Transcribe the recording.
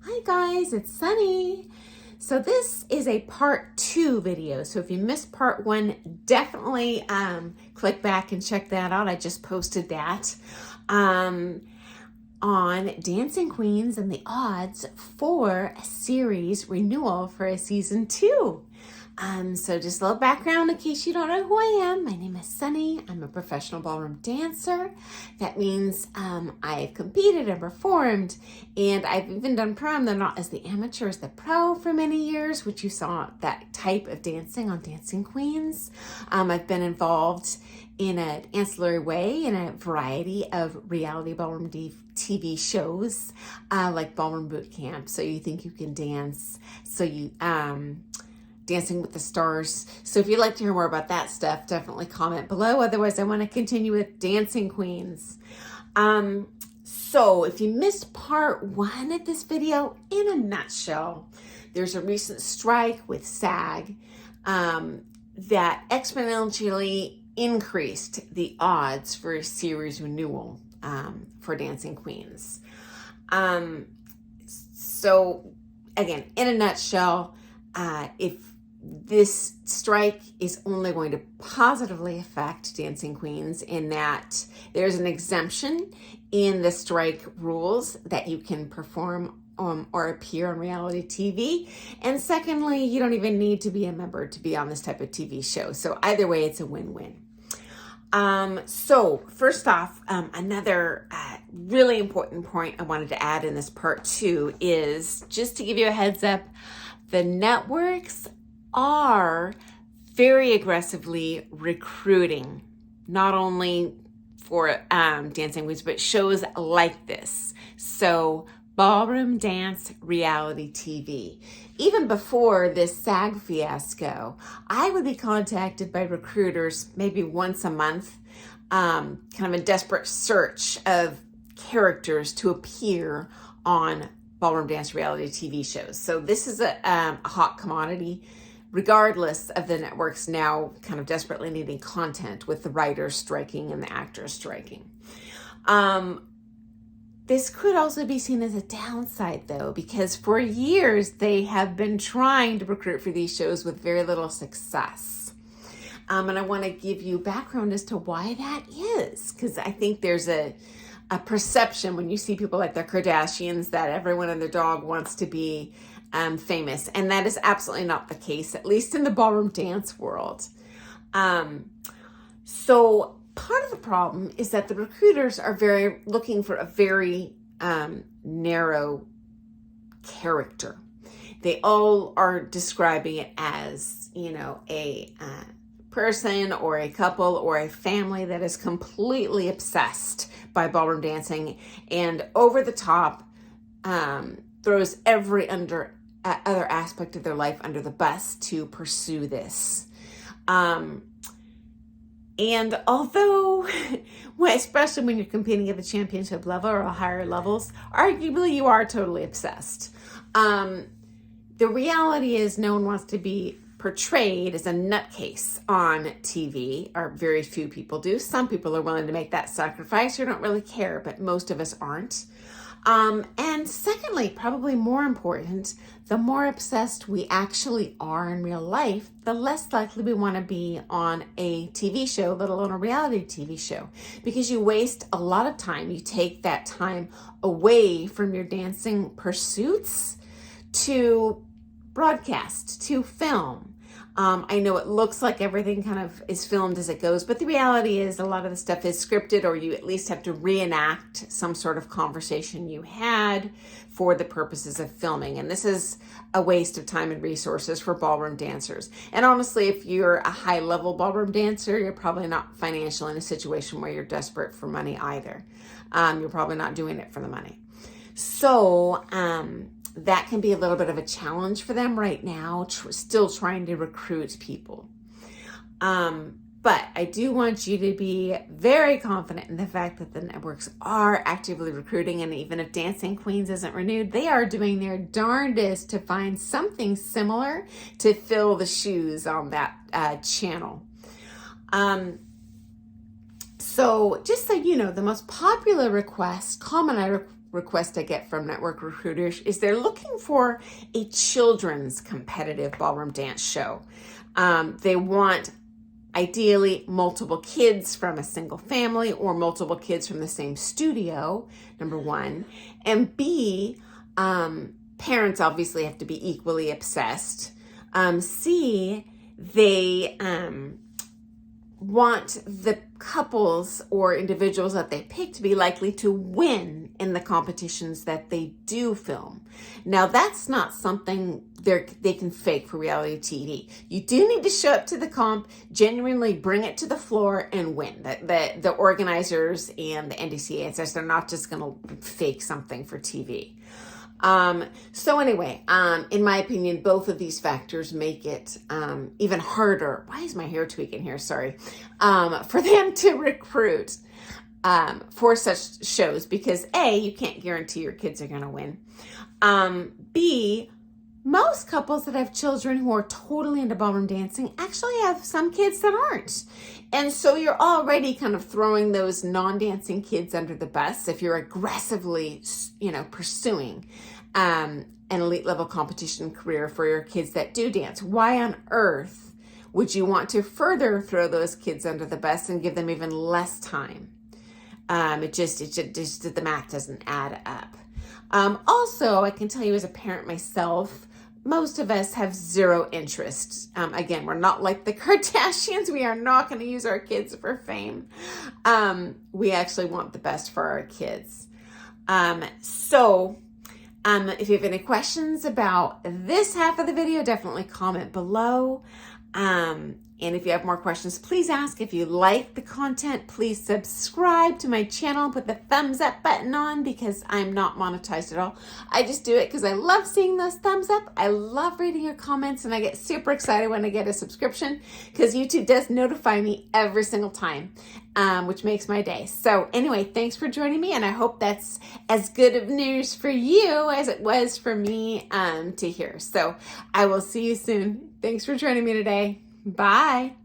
Hi guys, it's Sunny. So this is a part 2 video. So if you missed part 1, definitely click back and check that out. I just posted that on Dancing Queens and the odds for a series renewal for a season 2. So just a little background in case you don't know who I am. My name is Sunny. I'm a professional ballroom dancer. That means I've competed and performed, and I've even done pro. Though not as the amateur, as the pro for many years, which you saw that type of dancing on Dancing Queens. I've been involved in an ancillary way in a variety of reality ballroom TV shows, like Ballroom Boot Camp. So You Think You Can Dance. Dancing with the Stars. So if you'd like to hear more about that stuff, definitely comment below. Otherwise, I want to continue with Dancing Queens. So if you missed part 1 of this video, in a nutshell, there's a recent strike with SAG that exponentially increased the odds for a series renewal for Dancing Queens. So again, in a nutshell, if this strike is only going to positively affect Dancing Queens in that there's an exemption in the strike rules that you can perform or appear on reality TV. And secondly, you don't even need to be a member to be on this type of TV show. So either way, it's a win-win. So first off, another really important point I wanted to add in this part 2 is just to give you a heads up, the networks are very aggressively recruiting, not only for Dancing Queens, but shows like this. So ballroom dance reality TV. Even before this SAG fiasco, I would be contacted by recruiters maybe once a month, kind of a desperate search of characters to appear on ballroom dance reality TV shows. So this is a hot commodity, regardless of the networks now kind of desperately needing content with the writers striking and the actors striking. This could also be seen as a downside though, because for years they have been trying to recruit for these shows with very little success. And I want to give you background as to why that is, because I think there's a perception when you see people like the Kardashians that everyone and their dog wants to be famous. And that is absolutely not the case, at least in the ballroom dance world. So part of the problem is that the recruiters are looking for a very narrow character. They all are describing it as, a person or a couple or a family that is completely obsessed by ballroom dancing and over the top, throws every other aspect of their life under the bus to pursue this. And although, especially when you're competing at the championship level or higher levels, arguably you are totally obsessed. The reality is no one wants to be portrayed as a nutcase on TV, or very few people do. Some people are willing to make that sacrifice or don't really care, but most of us aren't. And secondly, probably more important, the more obsessed we actually are in real life, the less likely we want to be on a TV show, let alone a reality TV show, because you waste a lot of time. You take that time away from your dancing pursuits to broadcast, to film. I know it looks like everything kind of is filmed as it goes, but the reality is a lot of the stuff is scripted, or you at least have to reenact some sort of conversation you had for the purposes of filming. And this is a waste of time and resources for ballroom dancers. And honestly, if you're a high-level ballroom dancer, you're probably not financially in a situation where you're desperate for money either. You're probably not doing it for the money. So, that can be a little bit of a challenge for them right now, still trying to recruit people. But I do want you to be very confident in the fact that the networks are actively recruiting, and even if Dancing Queens isn't renewed, they are doing their darndest to find something similar to fill the shoes on that channel. So just so you know, the most popular request, request I get from network recruiters is they're looking for a children's competitive ballroom dance show. They want ideally multiple kids from a single family or multiple kids from the same studio, number one. And B, parents obviously have to be equally obsessed. C, they want the couples or individuals that they pick to be likely to win in the competitions that they do film. Now, that's not something they can fake for reality TV. You do need to show up to the comp, genuinely bring it to the floor and win. The organizers and the NDCA says they're not just going to fake something for TV. So anyway, in my opinion, both of these factors make it even harder. Why is my hair tweaking here? Sorry. For them to recruit for such shows because A, you can't guarantee your kids are going to win. B, most couples that have children who are totally into ballroom dancing actually have some kids that aren't. And so you're already kind of throwing those non-dancing kids under the bus if you're aggressively, pursuing an elite level competition career for your kids that do dance. Why on earth would you want to further throw those kids under the bus and give them even less time? It just the math doesn't add up. Also, I can tell you as a parent myself, most of us have zero interest. Again, we're not like the Kardashians. We are not going to use our kids for fame. We actually want the best for our kids. If you have any questions about this half of the video, definitely comment below. And if you have more questions, please ask. If you like the content, please subscribe to my channel and put the thumbs up button on because I'm not monetized at all. I just do it because I love seeing those thumbs up. I love reading your comments and I get super excited when I get a subscription because YouTube does notify me every single time, which makes my day. So anyway, thanks for joining me and I hope that's as good of news for you as it was for me to hear. So I will see you soon. Thanks for joining me today. Bye.